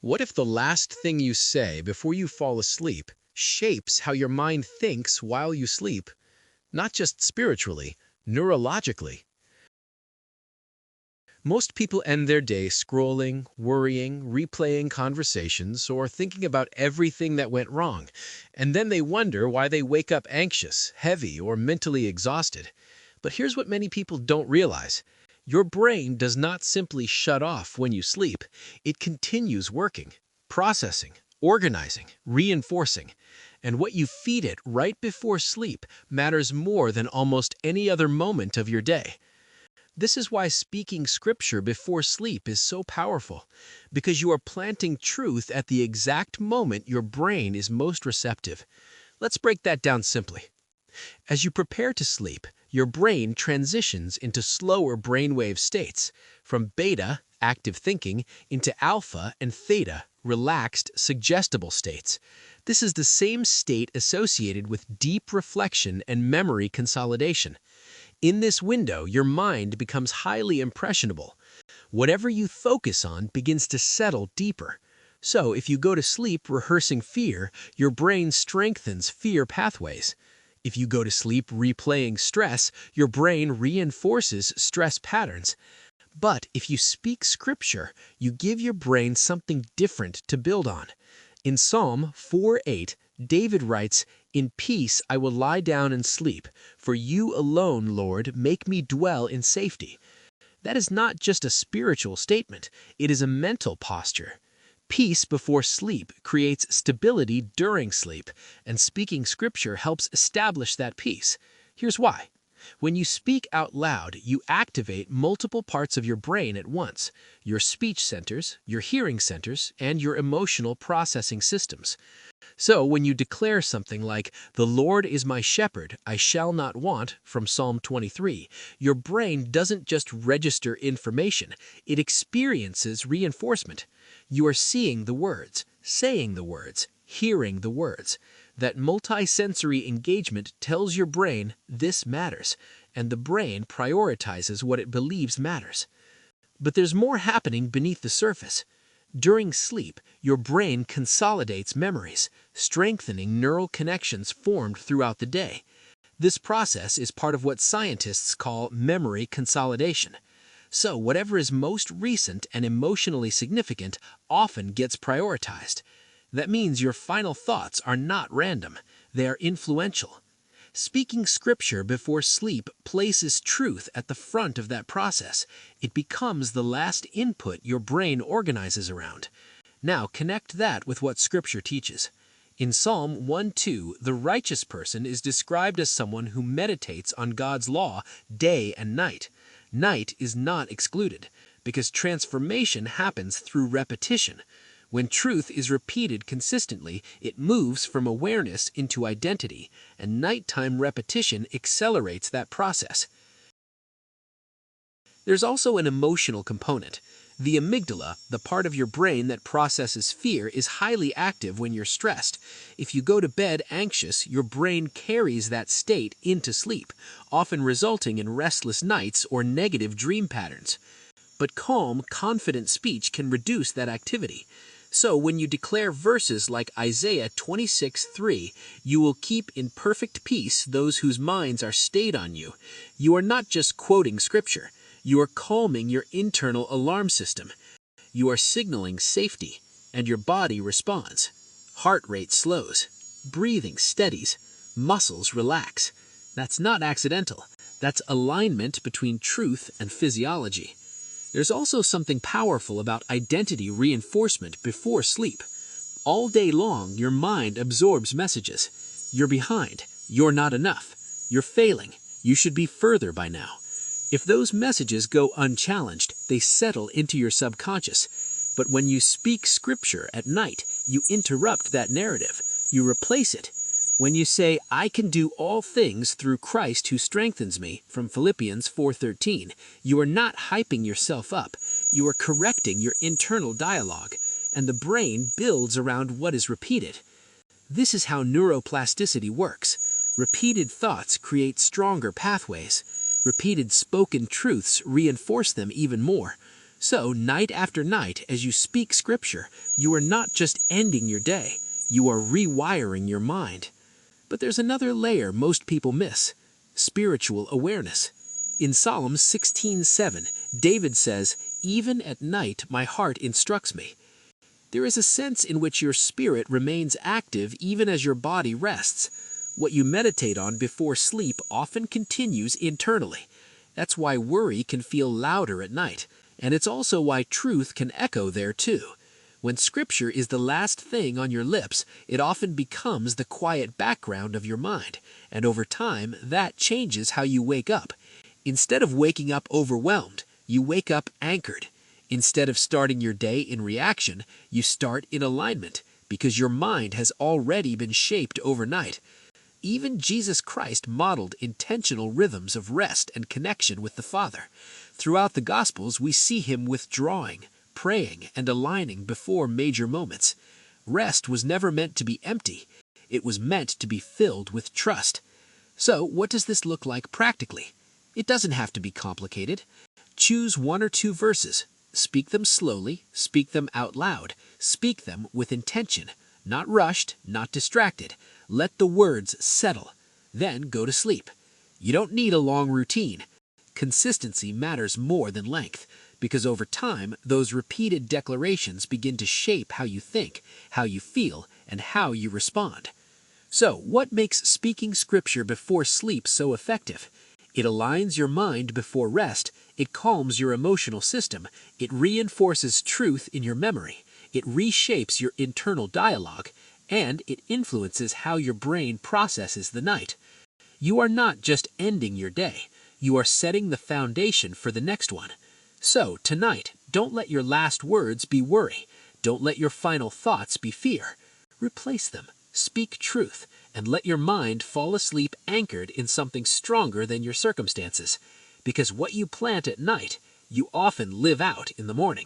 What if the last thing you say before you fall asleep shapes how your mind thinks while you sleep? Not just spiritually, neurologically. Most people end their day scrolling, worrying, replaying conversations, or thinking about everything that went wrong, and then they wonder why they wake up anxious, heavy, or mentally exhausted. But here's what many people don't realize. Your brain does not simply shut off when you sleep. It continues working, processing, organizing, reinforcing. And what you feed it right before sleep matters more than almost any other moment of your day. This is why speaking scripture before sleep is so powerful, because you are planting truth at the exact moment your brain is most receptive. Let's break that down simply. As you prepare to sleep, your brain transitions into slower brainwave states, from beta, active thinking, into alpha and theta, relaxed, suggestible states. This is the same state associated with deep reflection and memory consolidation. In this window, your mind becomes highly impressionable. Whatever you focus on begins to settle deeper. So, if you go to sleep rehearsing fear, your brain strengthens fear pathways. If you go to sleep replaying stress, your brain reinforces stress patterns. But if you speak scripture, you give your brain something different to build on. In Psalm 4:8, David writes, "In peace I will lie down and sleep, for you alone, Lord, make me dwell in safety." That is not just a spiritual statement, it is a mental posture. Peace before sleep creates stability during sleep, and speaking scripture helps establish that peace. Here's why. When you speak out loud, you activate multiple parts of your brain at once: your speech centers, your hearing centers, and your emotional processing systems. So when you declare something like, "The Lord is my shepherd, I shall not want," from Psalm 23, your brain doesn't just register information, it experiences reinforcement. You are seeing the words, saying the words, hearing the words. That multisensory engagement tells your brain this matters, and the brain prioritizes what it believes matters. But there's more happening beneath the surface. During sleep, your brain consolidates memories, strengthening neural connections formed throughout the day. This process is part of what scientists call memory consolidation. So whatever is most recent and emotionally significant often gets prioritized. That means your final thoughts are not random, they are influential. Speaking scripture before sleep places truth at the front of that process. It becomes the last input your brain organizes around. Now connect that with what scripture teaches. In Psalm 1:2, the righteous person is described as someone who meditates on God's law day and night. Night is not excluded, because transformation happens through repetition. When truth is repeated consistently, it moves from awareness into identity, and nighttime repetition accelerates that process. There's also an emotional component. The amygdala, the part of your brain that processes fear, is highly active when you're stressed. If you go to bed anxious, your brain carries that state into sleep, often resulting in restless nights or negative dream patterns. But calm, confident speech can reduce that activity. So when you declare verses like Isaiah 26:3, "You will keep in perfect peace those whose minds are stayed on you," you are not just quoting scripture. You are calming your internal alarm system. You are signaling safety, and your body responds. Heart rate slows, breathing steadies, muscles relax. That's not accidental. That's alignment between truth and physiology. There's also something powerful about identity reinforcement before sleep. All day long, your mind absorbs messages. You're behind. You're not enough. You're failing. You should be further by now. If those messages go unchallenged, they settle into your subconscious. But when you speak scripture at night, you interrupt that narrative. You replace it. When you say, "I can do all things through Christ who strengthens me," from Philippians 4:13, you are not hyping yourself up. You are correcting your internal dialogue, and the brain builds around what is repeated. This is how neuroplasticity works. Repeated thoughts create stronger pathways. Repeated spoken truths reinforce them even more. So, night after night, as you speak Scripture, you are not just ending your day, you are rewiring your mind. But there's another layer most people miss: spiritual awareness. In Psalm 16:7, David says, "Even at night my heart instructs me." There is a sense in which your spirit remains active even as your body rests. What you meditate on before sleep often continues internally. That's why worry can feel louder at night, and it's also why truth can echo there too. When Scripture is the last thing on your lips, it often becomes the quiet background of your mind, and over time, that changes how you wake up. Instead of waking up overwhelmed, you wake up anchored. Instead of starting your day in reaction, you start in alignment, because your mind has already been shaped overnight. Even Jesus Christ modeled intentional rhythms of rest and connection with the Father. Throughout the Gospels, we see him withdrawing, praying, and aligning before major moments. Rest was never meant to be empty. It was meant to be filled with trust. So, what does this look like practically? It doesn't have to be complicated. Choose one or two verses. Speak them slowly, speak them out loud, speak them with intention. Not rushed, not distracted. Let the words settle. Then go to sleep. You don't need a long routine. Consistency matters more than length, because over time, those repeated declarations begin to shape how you think, how you feel, and how you respond. So, what makes speaking Scripture before sleep so effective? It aligns your mind before rest, it calms your emotional system, it reinforces truth in your memory, it reshapes your internal dialogue, and it influences how your brain processes the night. You are not just ending your day, you are setting the foundation for the next one. So, tonight, don't let your last words be worry. Don't let your final thoughts be fear. Replace them. Speak truth, and let your mind fall asleep anchored in something stronger than your circumstances. Because what you plant at night, you often live out in the morning.